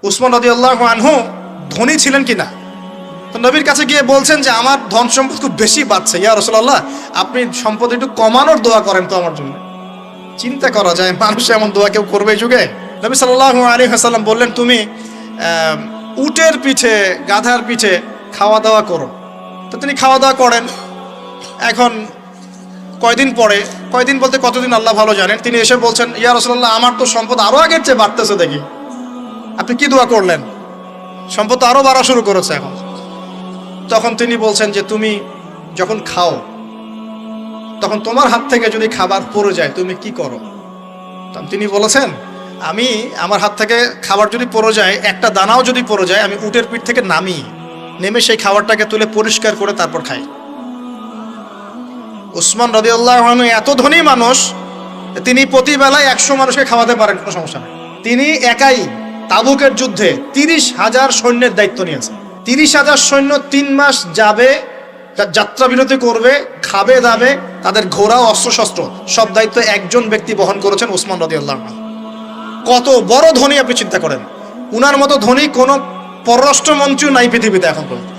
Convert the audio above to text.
উসমান রাদিয়াল্লাহু আনহু ধনী ছিলেন কিনা? তো নবীর কাছে গিয়ে বলছেন যে আমার ধন সম্পদ খুব বেশি বাড়ছে, ইয়া রাসূলুল্লাহ আপনি সম্পদ একটু কমানোর দোয়া করেন তো আমার জন্য। চিন্তা করা যায় মানুষ এমন দোয়া কেউ করবে এই যুগে? নবী সাল্লাল্লাহু আলাইহি ওয়াসাল্লাম বললেন তুমি উটের পিঠে গাধার পিঠে খাওয়া দাওয়া করো। তো তিনি খাওয়া দাওয়া করেন। এখন কয়দিন পরে, কয়দিন বলতে কতদিন আল্লাহ ভালো জানেন, তিনি এসে বলছেন ইয়া রাসূলুল্লাহ আমার তো সম্পদ আরো আগের চেয়ে বাড়তেছে, দেখি আপনি কি দোয়া করলেন? সম্পদ আরো বাড়া শুরু করেছে এখন। তখন তিনি বলছেন যে তুমি যখন খাও তখন তোমার হাত থেকে যদি খাবার পড়ে যায় তুমি কি করো? তিনি বলেছেন আমি আমার হাত থেকে খাবার যদি পড়ে যায়, একটা দানাও যদি পড়ে যায়, আমি উটের পিঠ থেকে নেমে সেই খাবারটাকে তুলে পরিষ্কার করে তারপর খাই। উসমান রাদিয়াল্লাহু আনহু এত ধনী মানুষ, তিনি প্রতি বেলায় 100 মানুষকে খাওয়াতে পারেন, কোনো সমস্যা নেই। তিনি একাই তাবুকের যুদ্ধে 30,000 সৈন্যের দায়িত্ব নিয়েছেন। 30,000 সৈন্য 3 মাস যাবে, যাত্রা বিরতি করবে, খাবে দাবে, তাদের ঘোড়া অস্ত্রশস্ত্র সব দায়িত্ব একজন ব্যক্তি বহন করেছেন, উসমান রাদিয়াল্লাহু আনহু। কত বড় ধনী আপনি চিন্তা করেন। উনার মতো ধনী কোনো পররাষ্ট্রমন্ত্রীও নাই পৃথিবীতে এখন পর্যন্ত।